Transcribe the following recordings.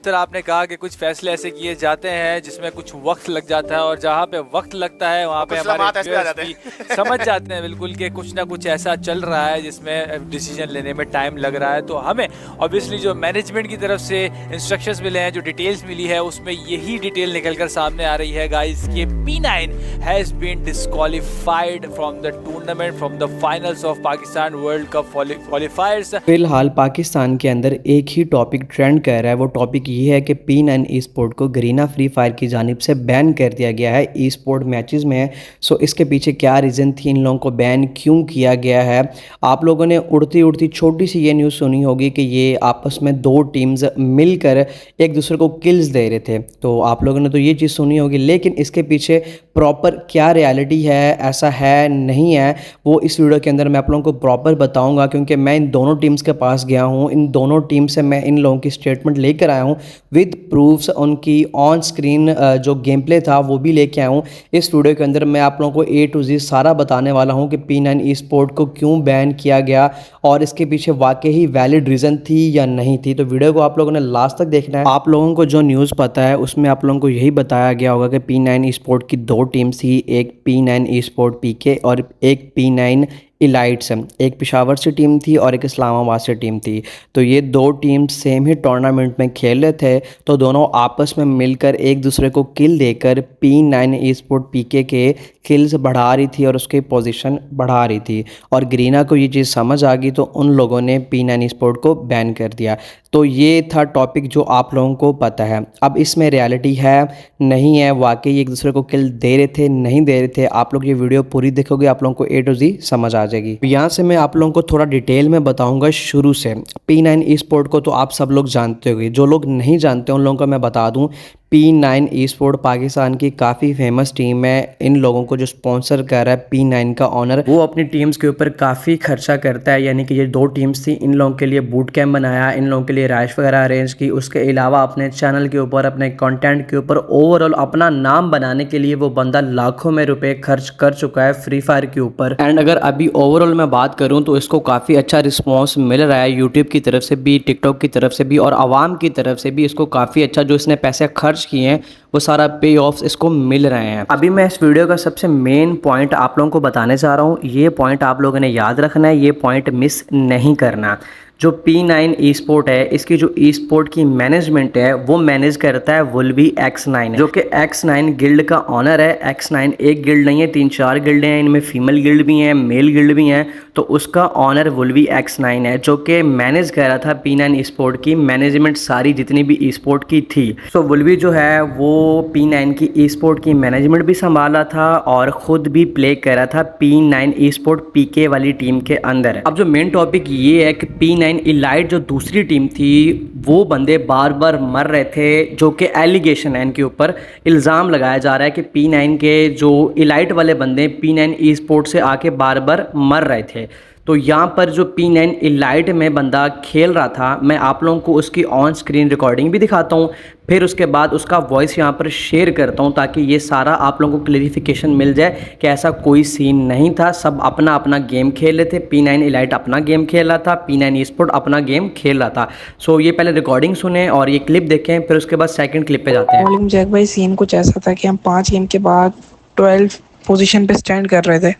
Sir आपने कहा कि कुछ फैसले ऐसे किए जाते हैं जिसमें कुछ वक्त लग जाता है और जहाँ पे वक्त लगता है वहाँ और पे कुछ हमारे लम्हात ऐसे आ व्यूअर्स जाते भी हैं। समझ जाते हैं बिल्कुल कि कुछ ना कुछ ऐसा चल रहा है जिसमें डिसीजन लेने में टाइम लग रहा है। तो हमें ऑब्वियसली जो मैनेजमेंट की तरफ से इंस्ट्रक्शंस मिले हैं, जो डिटेल्स मिली है, उसमें यही डिटेल निकल कर सामने आ रही है गाइस कि P9 has been disqualified from the tournament from the finals of Pakistan world cup qualifiers. फिलहाल पाकिस्तान के अंदर एक ही टॉपिक ट्रेंड कर रहा है। वो टॉपिक ये है कि P9 ई स्पोर्ट को गरीना फ्री फायर की जानिब से बैन कर दिया गया है ई स्पोर्ट मैचेस में। सो इसके पीछे क्या रीज़न थी, इन लोगों को बैन क्यों किया गया है। आप लोगों ने उड़ती उड़ती छोटी सी ये न्यूज़ सुनी होगी कि ये आपस में दो टीम्स मिलकर एक दूसरे को किल्स दे रहे थे। तो आप लोगों ने तो ये चीज़ सुनी होगी, लेकिन इसके पीछे प्रॉपर क्या रियलिटी है, ऐसा है नहीं है, वो इस वीडियो के अंदर मैं आप लोगों को प्रॉपर बताऊंगा। क्योंकि मैं इन दोनों टीम्स के पास गया हूं, इन दोनों टीम से मैं इन लोगों की स्टेटमेंट लेकर आया हूं विद प्रूफ्स। उनकी ऑन स्क्रीन जो गेम प्ले था वो भी लेके आया हूं। इस वीडियो के अंदर मैं आप लोगों को ए टू जी सारा बताने वाला हूं कि P9 ई स्पोर्ट को क्यों बैन किया गया और इसके पीछे वाकई ही वैलिड रीज़न थी या नहीं थी। तो वीडियो को आप लोगों ने लास्ट तक देखना है। आप लोगों को जो न्यूज़ पता है उसमें आप लोगों को यही बताया गया होगा कि P9 ई स्पोर्ट की दो टीम्स थी, एक P9 ई स्पोर्ट पीके और एक P9 इलाइट्स। एक पेशावर से टीम थी और एक इस्लामाबाद से टीम थी। तो ये दो टीम सेम ही टूर्नामेंट में खेल रहे थे, तो दोनों आपस में मिलकर एक दूसरे को किल देकर P9 ई स्पोर्ट पीके के किल्स बढ़ा रही थी और उसकी पोजीशन बढ़ा रही थी। और गरीना को ये चीज़ समझ आ गई तो उन लोगों ने P9 ई स्पोर्ट को बैन कर दिया। तो ये था टॉपिक जो आप लोगों को पता है। अब इसमें रियलिटी है नहीं है, वाकई एक दूसरे को किल दे रहे थे नहीं दे रहे थे, आप लोग ये वीडियो पूरी देखोगे आप लोगों को ए टू जी समझ आ जाएगी। यहाँ से मैं आप लोगों को थोड़ा डिटेल में बताऊंगा शुरू से। P9 ई स्पोर्ट को तो आप सब लोग जानते होंगे, जो लोग नहीं जानते उन लोगों को मैं बता दूं, P9 ई स्पोर्ट पाकिस्तान की काफ़ी फेमस टीम है। इन लोगों को जो स्पॉन्सर कर रहा है P9 का ऑनर, वो अपनी टीम्स के ऊपर काफ़ी खर्चा करता है। यानी कि ये दो टीम्स थी, इन लोगों के लिए बूट कैंप बनाया, इन लोगों के लिए राइश वगैरह अरेंज की। उसके अलावा अपने चैनल के ऊपर, अपने कंटेंट के ऊपर ओवरऑल अपना नाम बनाने के लिए वो बंदा लाखों में रुपए खर्च कर चुका है फ्री फायर के ऊपर। एंड अगर अभी ओवरऑल मैं बात करूँ तो इसको काफ़ी अच्छा रिस्पॉन्स मिल रहा है यूट्यूब की तरफ से भी, टिकटॉक की तरफ से भी और आवाम की तरफ से भी। इसको काफ़ी अच्छा जो इसने पैसे खर्च किए हैं वो सारा पे ऑफ्स इसको मिल रहे हैं। अभी मैं इस वीडियो का सबसे मेन पॉइंट आप लोगों को बताने जा रहा हूँ। ये पॉइंट आप लोगों ने याद रखना है, ये पॉइंट मिस नहीं करना। जो P9 ई स्पोर्ट है, इसकी जो ई स्पोर्ट की मैनेजमेंट है वो मैनेज करता है वुल्वी X9, जो कि X9 गिल्ड का ऑनर है। X9 एक गिल्ड नहीं है, 3-4 गिल्ड हैं, इनमें फीमेल गिल्ड भी हैं, मेल गिल्ड भी हैं। तो उसका ऑनर वुल्वी X9 है, जो कि मैनेज कर रहा था P9 ई स्पोर्ट की मैनेजमेंट सारी जितनी भी ई स्पोर्ट की थी। सो वुल्वी जो है वो P9 की ई स्पोर्ट की मैनेजमेंट भी संभाला था और ख़ुद भी प्ले कर रहा था P9 ई स्पोर्ट पीके वाली टीम के अंदर। अब जो मेन टॉपिक ये है कि P9 इलाइट जो दूसरी टीम थी, वो बंदे बार बार मर रहे थे, जो कि एलिगेशन है, इनके ऊपर इल्ज़ाम लगाया जा रहा है कि P9 के जो इलाइट वाले बंदे P9 ई स्पोर्ट से आके बार बार मर रहे थे। तो यहाँ पर जो P9 इलाइट में बंदा खेल रहा था, मैं आप लोगों को उसकी ऑन स्क्रीन रिकॉर्डिंग भी दिखाता हूँ, फिर उसके बाद उसका वॉइस यहाँ पर शेयर करता हूँ ताकि ये सारा आप लोगों को क्लेरिफिकेशन मिल जाए कि ऐसा कोई सीन नहीं था। सब अपना अपना गेम खेल रहे थे। P9 इलाइट अपना गेम खेल रहा था, P9 ई स्पोर्ट अपना गेम खेल रहा था। सो ये पहले रिकॉर्डिंग सुने और ये क्लिप देखें, फिर उसके बाद सेकंड क्लिप पे जाते हैं। जैक भाई, सीन कुछ ऐसा था कि हम 5 गेम के बाद 12 पोजीशन पे स्टैंड कर रहे थे,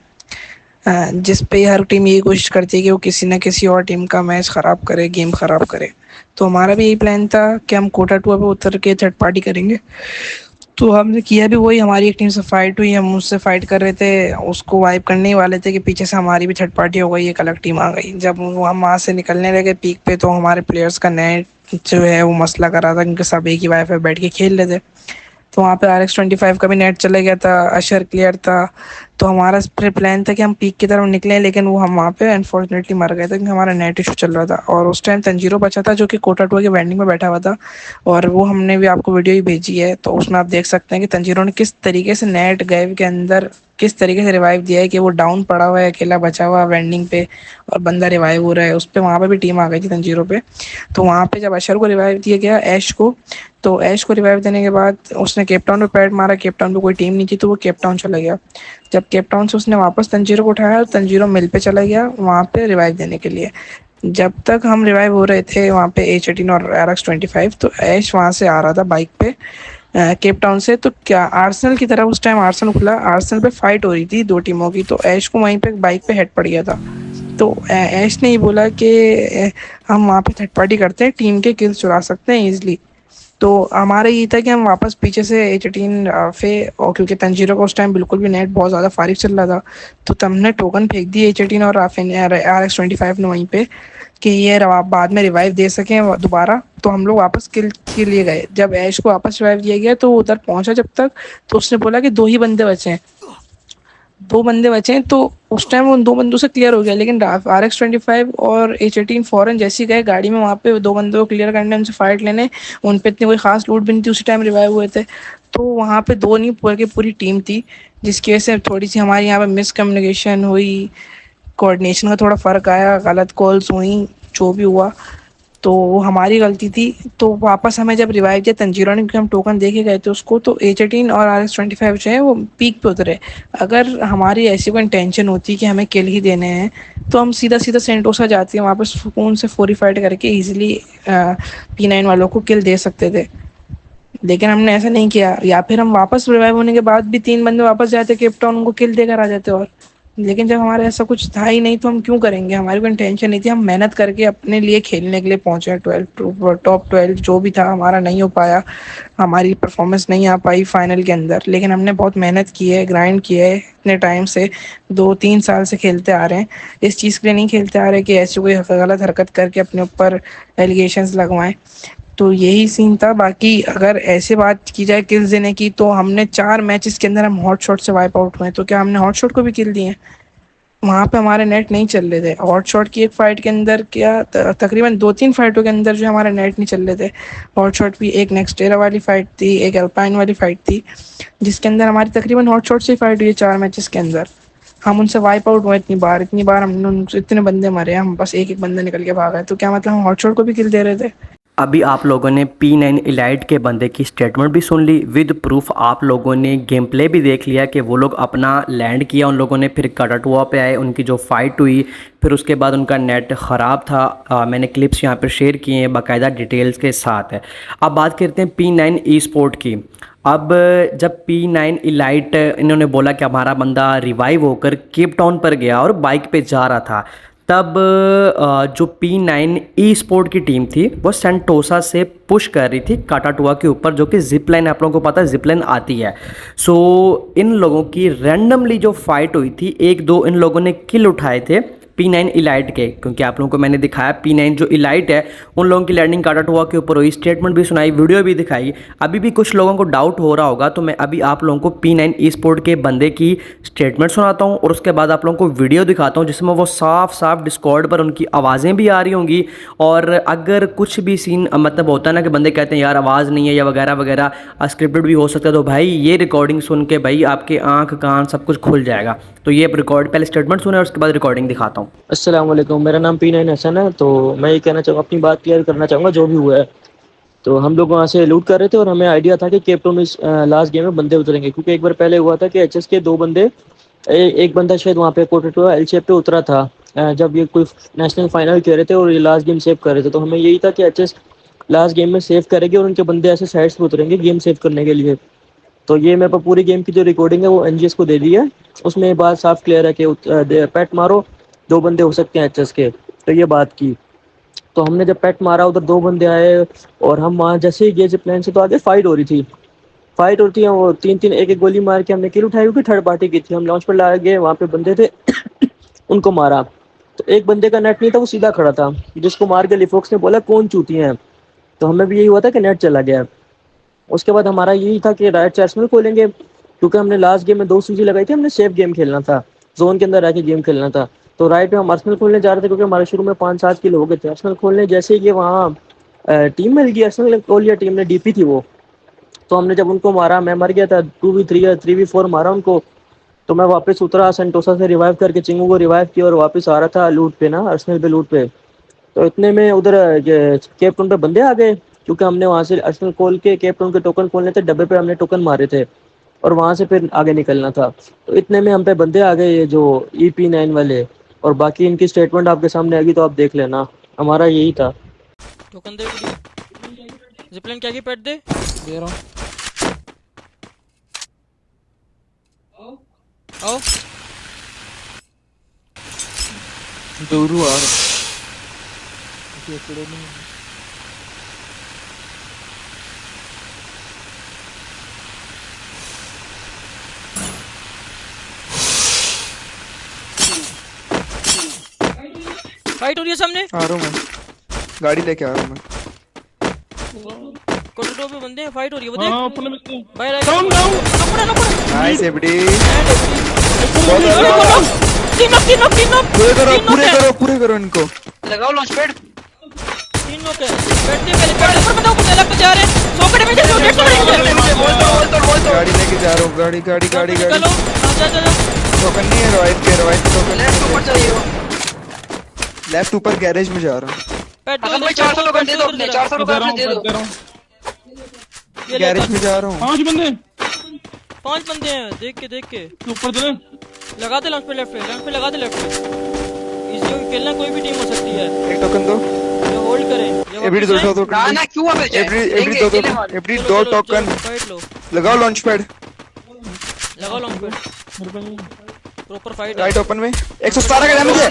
जिस पे हर टीम यही कोशिश करती है कि वो किसी ना किसी और टीम का मैच ख़राब करे, गेम ख़राब करे। तो हमारा भी यही प्लान था कि हम कोटा 2 पे उतर के थर्ड पार्टी करेंगे। तो हमने किया भी वही, हमारी एक टीम से फाइट हुई, हम उससे फाइट कर रहे थे, उसको वाइप करने ही वाले थे कि पीछे से हमारी भी थर्ड पार्टी हो गई, एक अलग टीम आ गई। जब हम वहाँ से निकलने लगे पीक पे, तो हमारे प्लेयर्स का नेट जो है वो मसला कर रहा था, क्योंकि सब एक ही वाईफाई बैठ के खेल रहे थे। तो वहाँ पे RX25 का भी नेट चला गया था, अशर क्लियर था। तो हमारा प्लान था कि हम पीक की तरफ निकलें, लेकिन वो हम वहाँ पे अनफॉर्चुनेटली मर गए थे क्योंकि हमारा नेट इशू चल रहा था। और उस टाइम तंजीरो बचा था, जो कि कोटा 2 के वेंडिंग में बैठा हुआ था, और वो हमने भी आपको वीडियो ही भेजी है। तो उसमें आप देख सकते हैं कि तंजीरो ने किस तरीके से नेट गैव के अंदर किस तरीके से रिवाइव दिया है, कि वो डाउन पड़ा हुआ है, अकेला बचा हुआ वेंडिंग पे और बंदा रिवाइव हो रहा है उस पर। वहाँ पे भी टीम आ गई थी तंजीरो पे। तो वहाँ पे जब अशर को रिवाइव दिया गया, ऐश को, तो ऐश को रिवाइव देने के बाद उसने केप टाउन पे पैड मारा। केप टाउन पे कोई टीम नहीं थी, तो वो केप टाउन चला गया। जब केप टाउन से उसने वापस तंजीरो को उठाया, तंजीरो मिल पे चला गया वहाँ पे रिवाइव देने के लिए। जब तक हम रिवाइव हो रहे थे वहाँ पे H18 और RX-25, तो ऐश वहाँ से आ रहा था बाइक पे केप टाउन से। तो क्या आर्सेनल की तरफ उस टाइम आर्सेनल खुला, आर्सेनल पे फाइट हो रही थी दो टीमों की, तो ऐश को वहीं पे बाइक पे हेड पड़ गया था। तो ऐश ने ही बोला कि हम वहाँ पे थर्ड पार्टी करते हैं, टीम के किल्स चुरा सकते हैं इजीली। तो हमारा ये था कि हम वापस पीछे से H18 पे, और क्योंकि तंजीरो का उस टाइम बिल्कुल भी नेट बहुत ज़्यादा फारिग चल रहा था, तो हमने टोकन फेंक दिए H18 और RX-25 ने वहीं पे, कि ये बाद में रिवाइव दे सकें दोबारा। तो हम लोग वापस किल के लिए गए। जब ऐश को वापस रिवाइव दिया गया तो वो उधर पहुंचा जब तक, तो उसने बोला कि दो ही बंदे बचे हैं, दो बंदे बचे हैं। तो उस टाइम उन दो बंदों से क्लियर हो गया, लेकिन RX-25 और H18 फौरन जैसे ही गए गाड़ी में वहाँ पे दो बंदों को क्लियर करने, उनसे फाइट लेने, उन पे इतनी कोई खास लूट भी नहीं थी, उसी टाइम रिवाइव हुए थे। तो वहाँ पे दो नहीं पूरी की पूरी टीम थी, जिसकी वजह से थोड़ी सी हमारे यहाँ पे मिसकम्युनिकेशन हुई, कोऑर्डिनेशन का थोड़ा फ़र्क आया, गलत कॉल्स हुई, जो भी हुआ तो वो हमारी गलती थी। तो वापस हमें जब रिवाइव किया तंजीरो ने, क्योंकि हम टोकन दे के गए थे उसको, तो H18 और RX-25 जो है वो पीक पे उतरे। अगर हमारी ऐसी कोई इंटेंशन होती कि हमें किल ही देने हैं, तो हम सीधा सीधा सेंटोसा जाते हैं, वापस सुकून से फोरी फाइट करके ईजिली P9 वालों को किल दे सकते थे। लेकिन हमने ऐसा नहीं किया, या फिर हम वापस रिवाइव होने के बाद भी तीन बंदे वापस जाते केप टाउन, उनको किल देकर आ जाते। और लेकिन जब हमारे ऐसा कुछ था ही नहीं तो हम क्यों करेंगे, हमारी कोई टेंशन नहीं थी, हम मेहनत करके अपने लिए खेलने के लिए पहुंचे। 12 टॉप 12 जो भी था हमारा नहीं हो पाया, हमारी परफॉर्मेंस नहीं आ पाई फाइनल के अंदर, लेकिन हमने बहुत मेहनत की है, ग्राइंड किया है इतने टाइम से, 2-3 साल से खेलते आ रहे हैं। इस चीज़ के लिए नहीं खेलते आ रहे कि ऐसी कोई गलत हरकत करके अपने ऊपर एलिगेशंस लगवाएं। तो यही सीन था। बाकी अगर ऐसे बात की जाए किल्स देने की, तो हमने 4 मैचेस के अंदर हम हॉट शॉट से वाइप आउट हुए। तो क्या हमने हॉट शॉट को भी किल दिए? वहाँ पे हमारे नेट नहीं चल रहे थे। हॉट शॉट की एक फाइट के अंदर क्या तकरीबन 2-3 फाइटों के अंदर जो हमारे नेट नहीं चल रहे थे। हॉट शॉट भी एक नेक्स्ट एरा वाली फाइट थी, एक अल्पाइन वाली फाइट थी, जिसके अंदर हमारी तकरीबन हॉट शॉट से ही फाइट हुई है 4 मैचेस के अंदर। हम उनसे वाइप आउट हुए इतनी बार हमने उनसे इतने बंदे मारे, हम बस एक एक बंदा निकल के भागा है। तो क्या मतलब हम हॉट शॉट को भी किल दे रहे थे? अभी आप लोगों ने P9 इलाइट के बंदे की स्टेटमेंट भी सुन ली विद प्रूफ। आप लोगों ने गेम प्ले भी देख लिया कि वो लोग अपना लैंड किया उन लोगों ने, फिर कटाटुआ पे आए, उनकी जो फाइट हुई, फिर उसके बाद उनका नेट ख़राब था। मैंने क्लिप्स यहाँ पर शेयर किए हैं बाकायदा डिटेल्स के साथ है। अब बात करते हैं P9 ई स्पोर्ट की। अब जब P9 इलाइट इन्होंने बोला कि हमारा बंदा रिवाइव होकर केप टाउन पर गया और बाइक पे जा रहा था, तब जो P9 ई स्पोर्ट की टीम थी वो सेंटोसा से पुश कर रही थी काटाटुआ के ऊपर, जो कि जिप लाइन, आप लोगों को पता है जिप लाइन आती है। सो इन लोगों की रैंडमली जो फाइट हुई थी, एक दो इन लोगों ने किल उठाए थे P9 इलाइट के, क्योंकि आप लोगों को मैंने दिखाया P9 जो इलाइट है उन लोगों की लैंडिंग काटाटुआ के ऊपर हुई, स्टेटमेंट भी सुनाई, वीडियो भी दिखाई। अभी भी कुछ लोगों को डाउट हो रहा होगा, तो मैं अभी आप लोगों को P9 ई स्पोर्ट के बंदे की स्टेटमेंट सुनाता हूँ और उसके बाद आप लोगों को वीडियो दिखाता हूँ जिसमें वो साफ साफ डिस्कॉर्ड पर उनकी आवाज़ें भी आ रही होंगी। और अगर कुछ भी सीन मतलब होता है ना कि बंदे कहते हैं यार आवाज़ नहीं है या वगैरह वगैरह, स्क्रिप्टेड भी हो सकता है, तो भाई ये रिकॉर्डिंग सुन के भाई आपके आँख कान सब कुछ खुल जाएगा। तो ये रिकॉर्ड पहले स्टेटमेंट सुने और उसके बाद रिकॉर्डिंग दिखाता हूँ। अस्सलाम वालेकुम, मेरा नाम P9 हसन है। तो मैं ये कहना चाहूँगा, अपनी बात क्लियर करना चाहूँगा जो भी हुआ है। तो हम लोग वहाँ से लूट कर रहे थे और हमें आइडिया था कि केप टाउन में लास्ट गेम में बंदे उतरेंगे, क्योंकि एक बार पहले हुआ था कि एचएस के दो बंदे, एक बंदा शायद वहाँ पे कोटेटो एल शेप पे उतरा था जब ये कोई नेशनल फाइनल खेल रहे थे और ये लास्ट गेम सेव कर रहे थे। तो हमें यही था कि एचएस लास्ट गेम में सेव करेंगे और उनके बंदे ऐसे साइड्स पे उतरेंगे गेम सेव करने के लिए। तो ये मेरे पास पूरी गेम की जो रिकॉर्डिंग है वो एनजीएस को दे दी है। उसमें ये बात साफ क्लियर है कि पैट मारो, दो बंदे हो सकते हैं एचएस के। तो ये बात की, तो हमने जब पैट मारा उधर दो बंदे आए और हम वहाँ जैसे ही गए जिप लाइन से, तो आगे फाइट हो रही थी। फाइट होती है वो तीन तीन एक एक गोली मार के हमने किल उठाई, क्योंकि थर्ड पार्टी की थी। हम लॉन्च पर ला गए, वहाँ पे बंदे थे उनको मारा। तो एक बंदे का नेट नहीं था, वो सीधा खड़ा था, जिसको मार के लिफोक्स ने बोला कौन चूती हैं। तो हमें भी यही हुआ था कि नेट चला गया। उसके बाद हमारा यही था कि राइट आर्सेनल खोलेंगे, क्योंकि हमने लास्ट गेम में 2 सूची लगाई थी, हमने सेफ गेम खेलना था, जोन के अंदर रह के गेम खेलना था। तो राइट में हम आर्सेनल खोलने जा रहे थे, क्योंकि हमारे शुरू में 5-7 किल हो गए थे आर्सेनल खोलने। जैसे ही वहाँ टीम मिल गई, आर्सेनल खोल लिया टीम ने, डीपी थी वो। तो हमने जब उनको मारा, मैं मर गया था, 2v3 या 3v4 मारा उनको। तो मैं वापस उतरा सेंटोसा से, रिवाइव करके चिंगू को रिवाइव किया और वापस आ रहा था लूट पे ना, आर्सेनल पे लूट पे। तो इतने में उधर केप टाउन पे बंदे आ गए, क्योंकि हमने वहाँ से आर्सेनल खोल के केप टाउन के टोकन खोलने थे, डब्बे पे हमने टोकन मारे थे और वहाँ से फिर आगे निकलना था। तो इतने में हम पे बंदे आ गए, ये जो EP9 वाले। और बाकी इनकी स्टेटमेंट आपके सामने आएगी तो आप देख लेना। हमारा यही था। टोकन दे जिपलाइन क्या की पेट दे रहा हूँ। आओ दूर आ फाइट हो रही है सामने। रहा हूँ मैं, गाड़ी लेके आ रहा हूँ मैं। कोटो पे बंदे हैं, फाइट हो रही है वो हाँ देख। अपने में बाहर आ डाउन डाउन नाइस एबडी, पूरे करो इनको। लगाओ लॉन्च पैड। तीन लोग हैं, बैठते पहले बैठ ऊपर बताओ कुछ अलग तो जा रहे हैं। 100 कटे में जा 150 गाड़ी लेके जा रहा हूँ, गाड़ी गाड़ी गाड़ी गाड़ी। चलो जा जा जा। टोकन नहीं है, राइट टोकन। लेफ्ट ऊपर जाइए। लेफ्ट ऊपर गैरेज में जा रहा हूँ, पेट्रोल भाई 400 टोकन दे दो अपने, 400 टोकन अपने दे दो। गैरेज में जा रहा हूँ। 5 बंदे 5 बंदे हैं, देख के ऊपर चले। लगा दे लॉन्च पे लेफ्ट पे लगा दे लेफ्ट पे। इस जो खेलना कोई भी टीम हो सकती है। एक टोकन दो, ये होल्ड करें। एवरी दो टोकन। ना ना क्यों अबे एवरी दो टोकन फाइट लो, लगाओ। लॉन्च पैड लगाओ लॉन्च पे। प्रॉपर फाइट है। राइट ओपन में 117 का डैमेज है।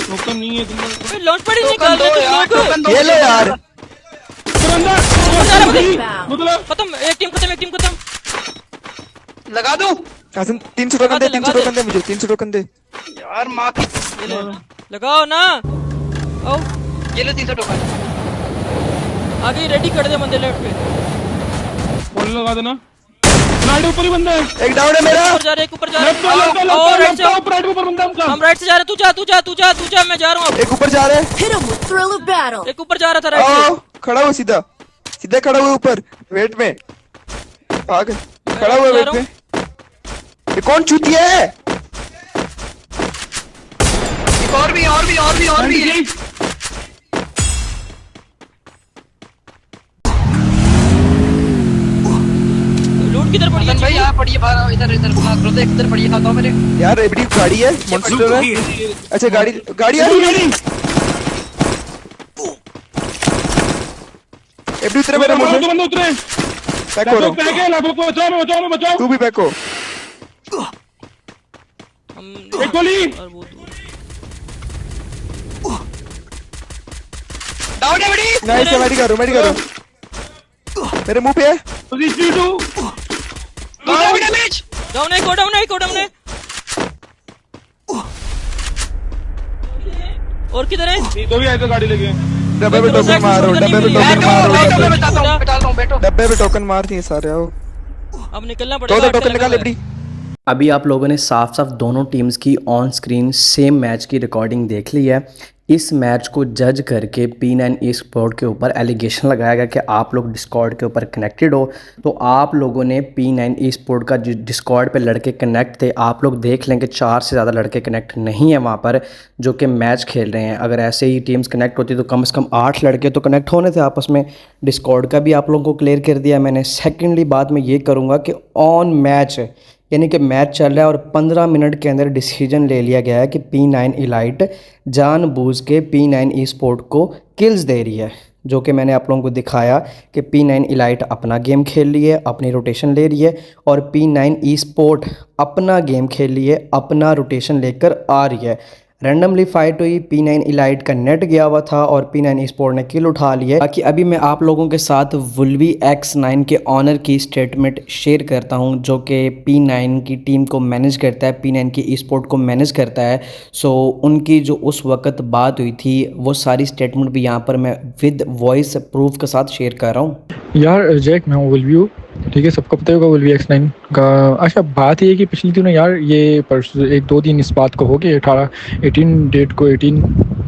टोकन नहीं है तुम लोग। अबे लॉन्च पे ही निकाल रहे तुम लोग। ये लो यार, मतलब खत्म, एक टीम खत्म। लगा दो कासिम 300 टोकन दे, 300 टोकन दे मुझे, 300 टोकन दे। यार मां की। ये ले, लगाओ ना। आओ ये लो 300 टोकन। आगे रेडी कर दे बंदे लेफ्ट पे। फुल लगा देना। राइट ऊपर ही बंदा है। एक डाउन है मेरा। ऊपर जा रहे, एक ऊपर जा लेफ्ट रहे। लेफ्ट और राइट से राइट ऊपर बंदा हमका। हम राइट से जा रहे। तू जा, मैं जा रहा हूँ। एक ऊपर जा रहा है। Hit him with thrill of battle. एक ऊपर जा रहा था राइट आओ, खड़ा हुआ सीधा खड़ा हुआ ऊपर वेट में। भाग, खड़ा हुआ वेट में। ये कौन चूतिया है? और भी लूट किधर पड़ी है? भाई यहाँ पड़ी है बाहर। इधर इधर पड़ी है। खाता हूँ मेरे यार एबडी गाड़ी है, मॉन्स्टर है। अच्छा गाड़ी आ रही है। एबडी उतरे मेरे मुंह दो से। बंदे उतरे। बैक हो रहा हूँ। पैक है लाभो को बचाओ। तू भी बैक हो। हम एक गोली। और वो दूर। डाउन है बड़ी। नाइस है, मेडी करो मेरे मुंह पे है। Position 2 down damage. डाउन है, गोडाउन है। और किधर है? तो भी आए तो गाड़ी लेके। डब्बे पे टोकन मारो, बैठो। डब्बे पे टोकन मार दिए सारे। आओ अब निकलना पड़ेगा। दो टोकन निकाल एबडी। अभी आप लोगों ने साफ साफ दोनों टीम्स की ऑन स्क्रीन सेम मैच की रिकॉर्डिंग देख ली है। इस मैच को जज करके P9 ई-स्पोर्ट के ऊपर एलिगेशन लगाया गया कि आप लोग डिस्कॉर्ड के ऊपर कनेक्टेड हो। तो आप लोगों ने P9 ई-स्पोर्ट का जो डिस्कॉर्ड पे लड़के कनेक्ट थे, आप लोग देख लें कि 4 से ज़्यादा लड़के कनेक्ट नहीं है वहाँ पर जो कि मैच खेल रहे हैं। अगर ऐसे ही टीम्स कनेक्ट होती तो कम से कम 8 लड़के तो कनेक्ट होने थे आपस में। डिस्कॉर्ड का भी आप लोगों को क्लियर कर दिया मैंने। सेकेंडली बात मैं ये करूँगा कि ऑन मैच यानी कि मैच चल रहा है और 15 मिनट के अंदर डिसीजन ले लिया गया है कि P9 इलाइट जानबूझ के P9 ई-स्पोर्ट को किल्स दे रही है, जो कि मैंने आप लोगों को दिखाया कि P9 इलाइट अपना गेम खेल रही है, अपनी रोटेशन ले रही है और P9 ई-स्पोर्ट अपना गेम खेल रही है, अपना रोटेशन लेकर आ रही है। रैंडमली फाइट हुई, P9 इलाइट का नेट गया हुआ था और P9 ई-स्पोर्ट ने किल उठा लिया। बाकी अभी मैं आप लोगों के साथ वुल्वी X9 के ऑनर की स्टेटमेंट शेयर करता हूं, जो कि P9 की टीम को मैनेज करता है, P9 की ई-स्पोर्ट को मैनेज करता है। सो उनकी जो उस वक्त बात हुई थी वो सारी स्टेटमेंट भी यहाँ पर मैं विद वॉइस प्रूफ के साथ शेयर कर रहा हूँ। यार जैक, मैं हूँ वुल्वी, ठीक है, सबको पता होगा वुल्वी X9 का। अच्छा बात ये है कि पिछले दिनों यार ये परसों 1-2 दिन इस बात को हो गए, 18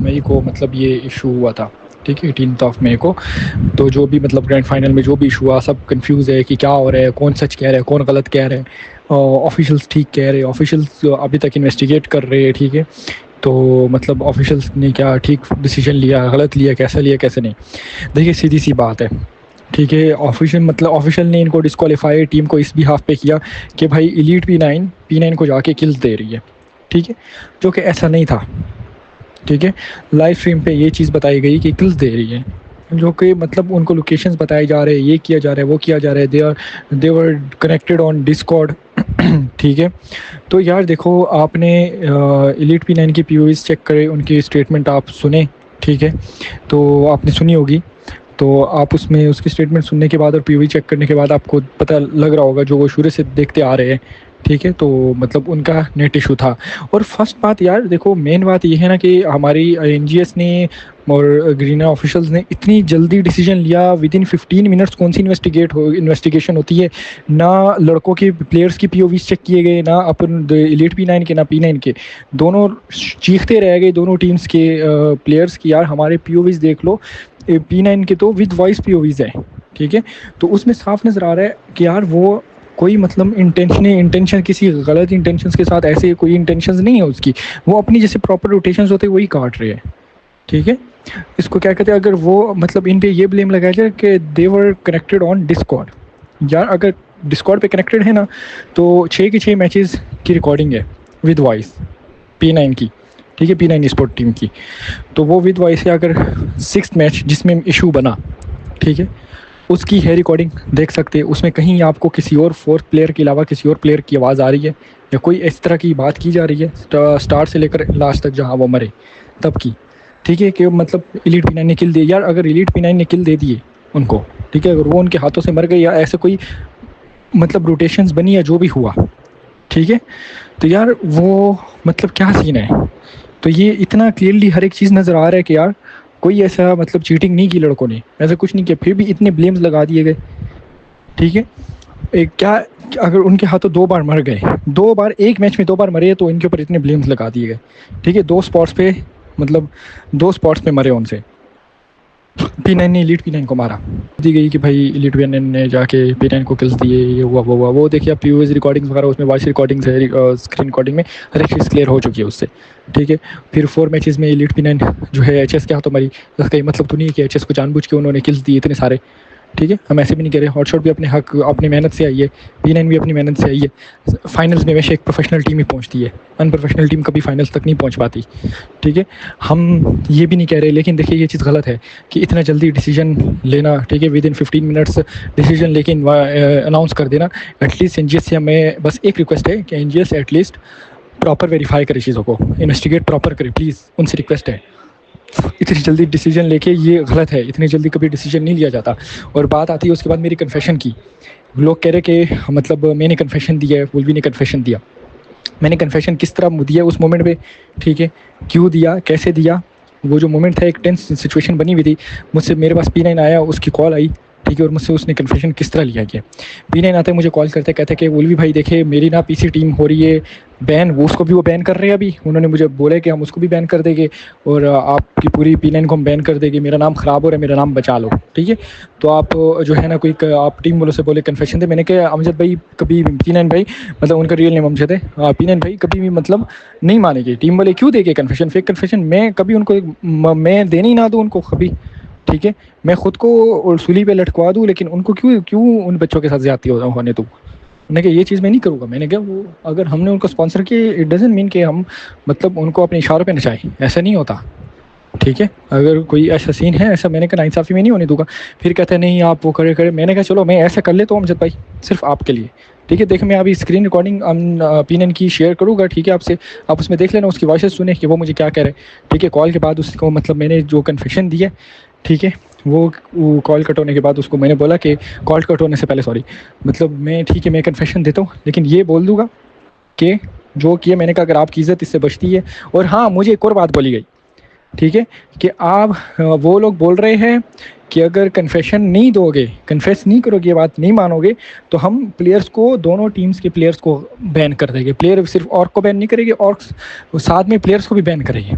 मई को मतलब ये इशू हुआ था, ठीक है, 18 मई को। तो जो भी मतलब ग्रैंड फाइनल में जो भी इशू हुआ, सब कंफ्यूज है कि क्या हो रहा है, कौन सच कह रहा है, कौन गलत कह रहा है। ऑफिशियल्स ठीक कह रहे हैं, ऑफिशियल्स अभी तक इन्वेस्टिगेट कर रहे हैं, ठीक है। तो मतलब ऑफिशियल्स ने क्या ठीक डिसीजन लिया, गलत लिया, कैसे नहीं। देखिए सीधी सी बात है, ठीक है। ऑफिशियल ने इनको डिस्क्वालीफाई टीम को इस भी हाफ पे किया कि भाई इलीट P9 को जाके किल्स दे रही है, ठीक है, जो कि ऐसा नहीं था। ठीक है, लाइव स्ट्रीम पे ये चीज़ बताई गई कि किल्स दे रही है, जो कि मतलब उनको लोकेशंस बताए जा रहे हैं, ये किया जा रहा है, वो किया जा रहा है, दे वर कनेक्टेड ऑन डिस्कॉर्ड। ठीक है, तो यार देखो, आपने एलीट P9 की POVs चेक करे, उनकी स्टेटमेंट आप सुने, ठीक है, तो आपने सुनी होगी, तो आप उसमें उसकी स्टेटमेंट सुनने के बाद और POV चेक करने के बाद आपको पता लग रहा होगा, जो वो शुरू से देखते आ रहे हैं, ठीक है, तो मतलब उनका नेट इशू था। और फर्स्ट बात यार देखो, मेन बात ये है ना कि हमारी NGS ने और ग्रीना ऑफिशियल्स ने इतनी जल्दी डिसीजन लिया, विद इन 15 मिनट्स कौन सी इन्वेस्टिगेशन होती है, ना लड़कों के प्लेयर्स की POVs चेक किए गए, ना अपन एलीट P9 के ना P9 के, दोनों चीखते रह गए दोनों टीम्स के प्लेयर्स की यार हमारे POVs देख लो। P9 के तो विद वॉइस POVs है, ठीक है, तो उसमें साफ नज़र आ रहा है कि यार वो कोई मतलब इंटेंशन किसी गलत इंटेंशंस के साथ, ऐसे कोई इंटेंशंस नहीं है उसकी, वो अपनी जैसे प्रॉपर रोटेशंस होते हैं वही काट रहे हैं। ठीक है, इसको क्या कहते हैं, अगर वो मतलब इन पे ये ब्लेम लगाया जाए कि दे वर कनेक्टेड ऑन डिस्कॉर्ड, यार अगर डिस्कॉर्ड पे कनेक्टेड है ना, तो 6 के 6 मैचेस की रिकॉर्डिंग है विद वॉइस P9 की, ठीक है, P9 स्पोर्ट टीम की, तो वो विद वॉइस है। अगर 6th मैच जिसमें इशू बना, ठीक है, उसकी है रिकॉर्डिंग देख सकते हैं, उसमें कहीं आपको किसी और 4th प्लेयर के अलावा किसी और प्लेयर की आवाज़ आ रही है, या कोई इस तरह की बात की जा रही है स्टार्ट से लेकर लास्ट तक जहाँ वो मरे तब की, ठीक है, कि मतलब एलीट P9 ने किल दिए। यार अगर एलीट P9 ने किल दे दिए उनको, ठीक है, अगर वो उनके हाथों से मर गए या ऐसे कोई मतलब रोटेशंस बनी या जो भी हुआ, ठीक है, तो यार वो मतलब क्या सीन है। तो ये इतना क्लियरली हर एक चीज़ नज़र आ रहा है कि यार कोई ऐसा मतलब चीटिंग नहीं की लड़कों ने, ऐसा कुछ नहीं किया, फिर भी इतने ब्लेम्स लगा दिए गए। ठीक है, क्या अगर उनके हाथों 2 बार मर गए, 2 बार एक मैच में 2 बार मरे, तो इनके ऊपर इतने ब्लेम्स लगा दिए गए। ठीक है, 2 स्पॉट्स पे मतलब 2 स्पॉट्स पे मरे उनसे। P9 ने एलीट P9 को मारा, दी गई कि भाई एलीट P9 ने जाके P9 को किल्स दिए, ये हुआ वो हुआ, वो देखिए आप POV रिकॉर्डिंग्स वगैरह, उसमें वॉइस रिकॉर्डिंग्स है, स्क्रीन रिकॉर्डिंग में हर एक चीज़ क्लियर हो चुकी है उससे। ठीक है, फिर 4 मैचेस में एलीट P9 जो है HS के हाथों मरी, इसका ये मतलब तो नहीं है कि HS को जानबूझ के उन्होंने किल्स दिए इतने सारे। ठीक है, हम ऐसे भी नहीं कह रहे, हॉटशॉट भी अपने हक अपनी मेहनत से आई है, P9 भी अपनी मेहनत से आई है। फाइनल्स में वैसे एक प्रोफेशनल टीम ही पहुंचती है, अनप्रोफेशनल टीम कभी फाइनल्स तक नहीं पहुंच पाती। ठीक है, हम ये भी नहीं कह रहे, लेकिन देखिए ये चीज़ गलत है कि इतना जल्दी डिसीजन लेना, ठीक है, विद इन 15 मिनट्स डिसीजन लेके अनाउंस कर देना। एटलीस्ट NGS से हमें बस एक रिक्वेस्ट है कि NGS एटलीस्ट प्रॉपर वेरीफाई करे चीज़ों को, इन्वेस्टिगेट प्रॉपर करे, प्लीज़, उनसे रिक्वेस्ट है। इतनी जल्दी डिसीजन लेके ये गलत है, इतनी जल्दी कभी डिसीजन नहीं लिया जाता। और बात आती है उसके बाद मेरी कन्फेशन की, लोग कह रहे कि मतलब मैंने कन्फेशन दिया है, वुल्वी ने कन्फेशन दिया। मैंने कन्फेशन किस तरह दिया उस मोमेंट पे, ठीक है, क्यों दिया, कैसे दिया, वो जो मोमेंट था एक टेंस सिचुएशन बनी हुई थी, मुझसे मेरे पास P9 आया, उसकी कॉल आई, ठीक है, और मुझसे उसने कन्फेशन किस तरह लिया गया। P9 आते मुझे कॉल करते, कहते कि वुल्वी भाई देखे मेरी ना PC टीम हो रही है बैन, वो उसको भी वो बैन कर रहे हैं अभी, उन्होंने मुझे बोला कि हम उसको भी बैन कर देंगे और आपकी पूरी P9 को हम बैन कर देंगे, मेरा नाम ख़राब हो रहा है, मेरा नाम बचा लो। ठीक है, तो आप जो है ना कोई आप टीम वालों से बोले कन्फेशन दे। मैंने कहा अमजद भाई कभी P9 भाई, मतलब उनका रियल नेम अमजद है, P9 भाई कभी भी मतलब नहीं मानेंगे, टीम वाले क्यों देंगे कन्फेशन, फेक कन्फेशन, मैं कभी उनको मैं देने ही ना दूँ उनको कभी। ठीक है, मैं खुद को सूली पे लटकवा दूँ, लेकिन उनको क्यों उन बच्चों के साथ ज़्यादती होने दूँ। मैंने कहा ये चीज़ मैं नहीं करूँगा। मैंने कहा वो अगर हमने उनको स्पॉन्सर किए, इट डजंट मीन कि हम मतलब उनको अपने इशारों पे नचाएं, ऐसा नहीं होता। ठीक है, अगर कोई ऐसा सीन है, ऐसा मैंने कहा नाइंसाफ़ी में नहीं होने दूंगा। फिर कहते हैं नहीं आप वो करे। मैंने कहा चलो मैं ऐसा कर लेता हूँ अमजद भाई, सिर्फ आपके लिए। ठीक है, देख मैं अभी स्क्रीन रिकॉर्डिंग P9 की शेयर करूँगा, ठीक है, आपसे, आप उसमें देख लेना, उसकी वॉइस सुने कि वो मुझे क्या कह रहे हैं। ठीक है, कॉल के बाद उसको मतलब मैंने जो कन्फेशन दिया, ठीक है, वो कॉल कट होने के बाद उसको मैंने बोला कि कॉल कट होने से पहले सॉरी, मतलब मैं ठीक है मैं कन्फेशन देता हूँ, लेकिन ये बोल दूँगा कि जो किया मैंने कहा अगर आपकी इज़्ज़त इससे बचती है। और हाँ, मुझे एक और बात बोली गई, ठीक है, कि आप वो लोग बोल रहे हैं कि अगर कन्फेशन नहीं दोगे, कन्फेस नहीं करोगे, ये बात नहीं मानोगे, तो हम प्लेयर्स को, दोनों टीम्स के प्लेयर्स को बैन कर देंगे। प्लेयर सिर्फ ऑर्क को बैन नहीं करेंगे, और साथ में प्लेयर्स को भी बैन करेंगे।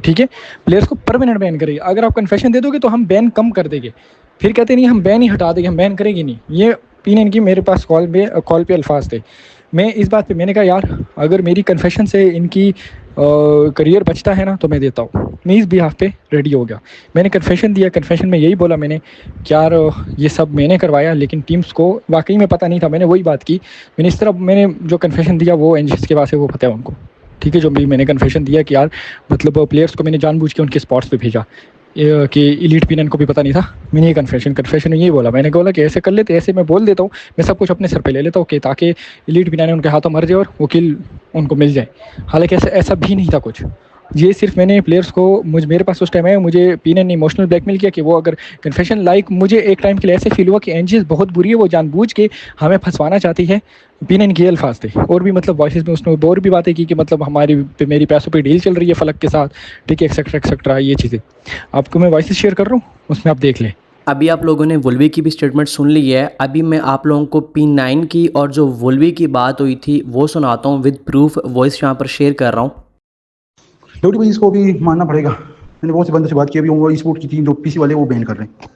ठीक है, प्लेयर्स को परमानेंट बैन करेंगे। अगर आप कन्फेशन दे दोगे तो हम बैन कम कर देंगे। फिर कहते नहीं हम बैन ही हटा देंगे, हम बैन करेंगे नहीं। ये P9 की मेरे पास कॉल पे अल्फाज थे। मैं इस बात पे मैंने कहा यार अगर मेरी कन्फेशन से इनकी करियर बचता है ना तो मैं देता हूँ। मैं इस बिहाफ पे रेडी हो गया, मैंने कन्फेशन दिया। कन्फेशन में यही बोला मैंने कि यार ये सब मैंने करवाया, लेकिन टीम्स को वाकई में पता नहीं था। मैंने वही बात की, मैंने इस तरह मैंने जो कन्फेशन दिया वो NGS के पास है, वो पता है उनको। ठीक है, जो भी मैंने कन्फेशन दिया कि यार मतलब प्लेयर्स को मैंने जानबूझ के उनके स्पॉट्स पे भेजा कि इलीट पिनन को भी पता नहीं था। मैंने ये कन्फेशन में यही बोला, मैंने बोला कि ऐसे कर लेते, ऐसे मैं बोल देता हूँ, मैं सब कुछ अपने सर पे ले लेता हूँ कि ताकि इलीट पिनन उनके हाथों मर जाए और वो किल उनको मिल जाए। हालांकि ऐसा भी नहीं था कुछ, ये सिर्फ मैंने प्लेयर्स को मेरे पास उस टाइम है, मुझे पिनन ने इमोशनल ब्लैकमेल किया कि वो अगर कन्फेशन लाइक मुझे एक टाइम के लिए ऐसे फील हुआ कि एनजीएस बहुत बुरी है, वो जानबूझ के हमें फंसवाना चाहती है। पिनन के अल्फाज थे, और भी मतलब वॉइस में उसने और भी बातें की कि मतलब मेरी पैसों पे डील चल रही है फलक के साथ, ठीक है, एक्सेट्रा एक्सेट्रा, ये चीज़ें आपको मैं वॉइस शेयर कर रहा हूँ, उसमें आप देख लें। अभी आप लोगों ने वुल्वी की भी स्टेटमेंट सुन ली है। अभी मैं आप लोगों को P9 की और जो वुल्वी की बात हुई थी वो सुनाता हूँ विद प्रूफ, वॉइस यहाँ पर शेयर कर रहा हूँ। लोटी भाई इसको भी मानना पड़ेगा, मैंने बहुत से बंदों से बात की, अभी वो ई स्पोर्ट की टीम जो पीसी वाले वो बैन कर रहे हैं,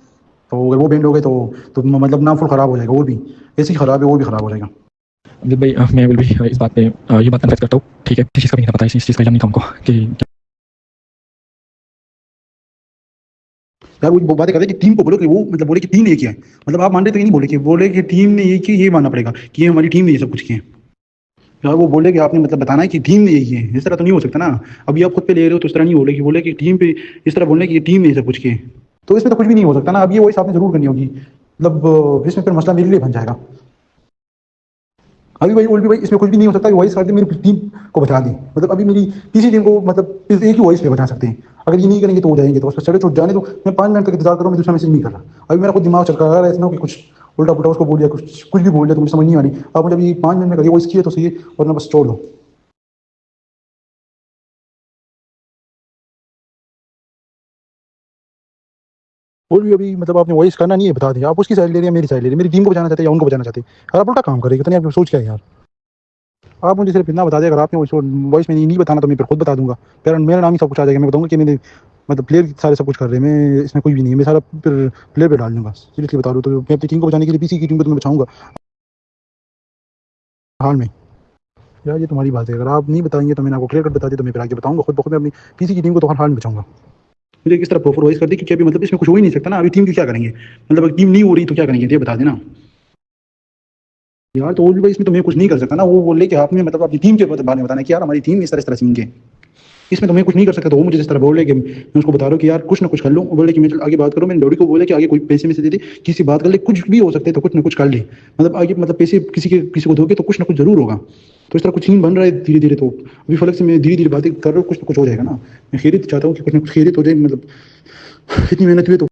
तो अगर वो बैन हो गए तो मतलब नाम फुल ख़राब हो जाएगा, और भी ऐसे ही ख़राब है, वो भी ख़राब हो जाएगा। अमजद भाई मैं विल भी इस बात पे ये बात कन्फेस करता हूँ, ठीक है, किसी चीज़ का भी नहीं पता, इस चीज़ का नहीं था हमको कि यार वो बातें करते हैं कि टीम को बोलो कि वो मतलब बोले कि टीम ने ये किया है, मतलब आप मान रहे तो ये नहीं बोले कि टीम ने ये किया, ये मानना पड़ेगा कि ये हमारी टीम ने ये सब कुछ किया। यार वो बोले कि आपने मतलब बताना है कि टीम ने ये किया है, इस तरह तो नहीं हो सकता ना। अभी आप खुद पे ले रहे हो तो इस तरह नहीं बोले कि टीम पे इस तरह बोलने की टीम ने ये सब कुछ किया, तो इसमें तो कुछ भी नहीं हो सकता ना। अब ये वॉइस आपने जरूर करनी होगी, मतलब इसमें फिर मसला मेरे लिए बन जाएगा। अभी भाई इसमें कुछ भी नहीं हो सकता, वॉइस करके मेरी टीम को बचा दी, मतलब अभी मेरी पीसी टीम को मतलब एक ही वॉइस पे बचा सकते हैं। अगर ये नहीं करेंगे तो हो जाएंगे, तो उस पर चढ़े चोट जाने, तो मैं 5 मिनट तक इंतजार करूँ, मैं दूसरा मैसेज नहीं कर रहा। अभी मेरा खुद दिमाग चल रहा है, ऐसा कि कुछ उल्टा पुल्टा उसको बोल दिया, कुछ भी बोल दिया तो मुझे समझ नहीं आ रही। आप मुझे अभी 5 मिनट में करिए, वॉइस किए तो सही है, वरना बस छोड़ दो। और भी अभी मतलब आपने वॉइस करना नहीं है, बता दिया, आप उसकी साइड ले रहे हैं, मेरी साइड ले रहे हैं, मेरी टीम को बचाना चाहते हैं या उनको बचाना चाहते हैं। यार आप उल्टा काम करेंगे, इतनी आप सोच क्या है यार। आप मुझे सिर्फ इतना बता दें, अगर आपने वॉइस में नहीं बताना तो मैं फिर खुद बता दूंगा, फिर मेरा नाम ही सब कुछ आ जाएगा। मैं बताऊंगा कि मैंने मतलब प्लेयर सारे सब कुछ कर रहे हैं, मैं इसमें कोई भी नहीं है, मैं सारा फिर प्लेयर पे डाल दूंगा। सीरियसली बता रहा हूँ, तो मैं अपनी टीम को बचाने के लिए पीसी की टीम को तो मैं बचाऊंगा हाल में। यार ये तुम्हारी बात है, अगर आप नहीं बताएंगे तो मैंने आपको क्लियर कट बता दिया, तो मैं फिर आगे बताऊंगा खुद ब खुद मैं अपनी पीसी की टीम को तो हर हाल में बचाऊंगा। मुझे किस तरह प्रॉपर वॉइस कर दी कि अभी मतलब इसमें कुछ हो ही नहीं सकता ना। अभी टीम की क्या करेंगे, मतलब अगर टीम नहीं हो रही तो क्या करेंगे, ये बता देना यार। तो और भी भाई इसमें तो मैं कुछ नहीं कर सकता ना। वो बोले कि आपने मतलब अपनी टीम के बारे में बताना कि यार हमारी टीम इस तरह सीन के, इसमें तो मैं कुछ नहीं कर सकता। तो वो मुझे जिस तरह बोले कि मैं उसको बता रहा हूँ कि यार कुछ ना कुछ कर लो, बोले कि मैं आगे बात करूँ। मैंने डोडी को बोला कि आगे कोई पैसे में से दे दे, किसी बात कर ले, कुछ भी हो सकता है तो कुछ ना कुछ कर ले, मतलब आगे मतलब पैसे किसी को दोगे तो कुछ ना कुछ जरूर होगा। तो इस तरह कुछ सीन बन रहा है धीरे धीरे। तो अभी फलक से मैं धीरे धीरे बातें कर रहा हूँ, कुछ ना कुछ हो जाएगा ना। मैं खैरियत चाहता हूँ कि कुछ ना कुछ खैरियत हो जाए, मतलब इतनी मेहनत हुई तो।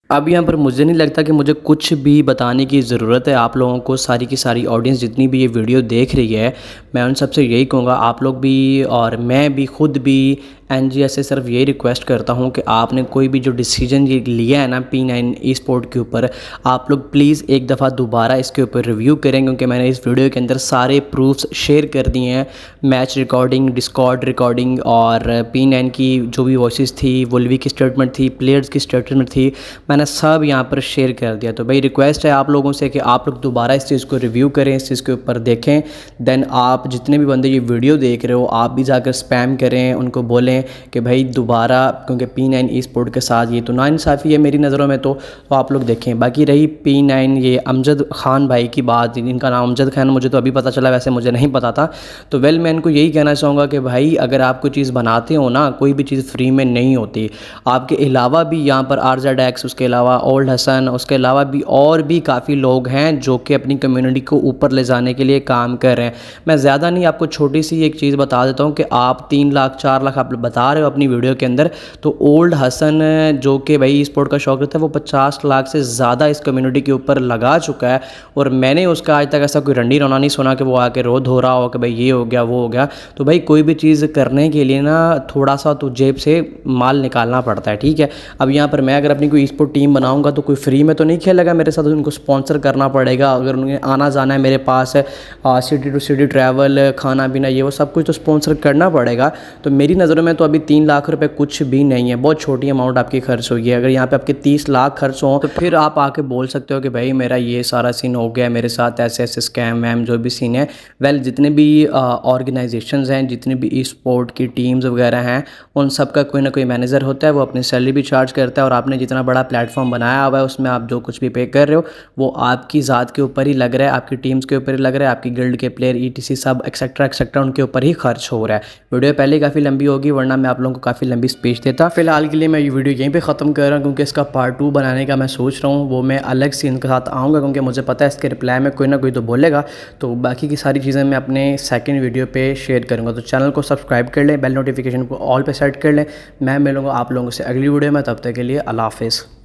अब यहाँ पर मुझे नहीं लगता कि मुझे कुछ भी बताने की ज़रूरत है आप लोगों को। सारी की सारी ऑडियंस जितनी भी ये वीडियो देख रही है, मैं उन सबसे यही कहूँगा, आप लोग भी और मैं भी खुद भी एनजीएस से सिर्फ यही रिक्वेस्ट करता हूँ कि आपने कोई भी जो डिसीजन ये लिया है ना P9 ई स्पोर्ट के ऊपर, आप लोग प्लीज़ एक दफ़ा दोबारा इसके ऊपर रिव्यू करें, क्योंकि मैंने इस वीडियो के अंदर सारे प्रूफ्स शेयर कर दिए हैं। मैच रिकॉर्डिंग, डिस्कॉर्ड रिकॉर्डिंग और P9 की जो भी वॉइस थी, वुल्वी की स्टेटमेंट थी, प्लेयर्स की स्टेटमेंट थी, मैंने सब यहाँ पर शेयर कर दिया। तो भाई रिक्वेस्ट है आप लोगों से कि आप लोग दोबारा इस चीज़ को रिव्यू करें, इस चीज़ के ऊपर देखें। देन आप जितने भी बंदे ये वीडियो देख रहे हो, आप भी जाकर स्पैम करें, उनको बोलें कि भाई दोबारा, क्योंकि P9 ई स्पोर्ट के साथ ये तो नाइंसाफ़ी है मेरी नज़रों में। तो आप लोग देखें। बाकी रही P9 ये अमजद खान भाई की बात, इनका नाम अमजद खान, मुझे तो अभी पता चला, वैसे मुझे नहीं पता था। तो वेल मैं इनको यही कहना चाहूँगा कि भाई अगर आप कोई चीज़ बनाते हो ना, कोई भी चीज़ फ्री में नहीं होती। आपके अलावा भी यहाँ पर RZX, उसके अलावा ओल्ड हसन, उसके अलावा भी और भी काफ़ी लोग हैं जो कि अपनी कम्युनिटी को ऊपर ले जाने के लिए काम कर रहे हैं। मैं ज़्यादा नहीं, आपको छोटी सी एक चीज़ बता देता हूँ कि आप 3 लाख 4 लाख आप बता रहे हो अपनी वीडियो के अंदर, तो ओल्ड हसन जो कि भाई स्पोर्ट का शौक रहता है, वो 50 लाख से ज़्यादा इस कम्युनिटी के ऊपर लगा चुका है। और मैंने उसका आज तक ऐसा कोई रंडी रोना नहीं सुना कि वो आके रो धो रहा हो कि भाई ये हो गया वो हो गया। तो भाई कोई भी चीज़ करने के लिए ना थोड़ा सा तो जेब से माल निकालना पड़ता है, ठीक है। अब यहाँ पर मैं अगर अपनी कोई स्पोर्ट टीम बनाऊँगा तो कोई फ्री में तो नहीं खेलेगा मेरे साथ, उनको स्पॉन्सर करना पड़ेगा। अगर उन्हें आना जाना है मेरे पास है, सिटी टू सिटी ट्रैवल, खाना पीना, ये वो सब कुछ तो स्पॉन्सर करना पड़ेगा। तो मेरी नज़रों में तो अभी 3 लाख रुपए कुछ भी नहीं है, बहुत छोटी अमाउंट आपकी खर्च हुई है। अगर यहाँ पे आपके 30 लाख खर्च हों तो फिर आप आके बोल सकते हो कि भाई मेरा ये सारा सीन हो गया, मेरे साथ ऐसे ऐसे स्कैम वैम जो भी सीन है। वेल जितने भी ऑर्गेनाइजेशंस हैं, जितने भी ई स्पोर्ट की टीम्स वगैरह हैं, उन सब का कोई ना कोई मैनेजर होता है, वो अपनी सैलरी भी चार्ज करता है। और आपने जितना बड़ा प्लेटफॉर्म बनाया हुआ है उसमें आप जो कुछ भी पे कर रहे हो वो आपकी ज़ात के ऊपर ही लग रहा है, आपकी टीम्स के ऊपर ही लग रहा है, आपकी गिल्ड के प्लेयर ETC सब एक्सेट्रा उनके ऊपर ही खर्च हो रहा है। वीडियो पहले ही काफ़ी लंबी होगी, वरना मैं आप लोगों को काफ़ी लंबी स्पीच देता। फिलहाल के लिए मैं ये वीडियो यहीं पे ख़त्म कर रहा हूँ, क्योंकि इसका पार्ट 2 बनाने का मैं सोच रहा हूँ। वो मैं अलग से इनके साथ आऊँगा, क्योंकि मुझे पता है इसके रिप्लाई में कोई ना कोई तो बोलेगा। तो बाकी की सारी चीज़ें मैं अपने सेकंड वीडियो पे शेयर करूँगा। तो चैनल को सब्सक्राइब कर लें, बेल नोटिफिकेशन को ऑल पे सेट कर लें। मैं मिलूँगा आप लोगों से अगली वीडियो में, तब तक के लिए अल्लाह हाफ़िज़।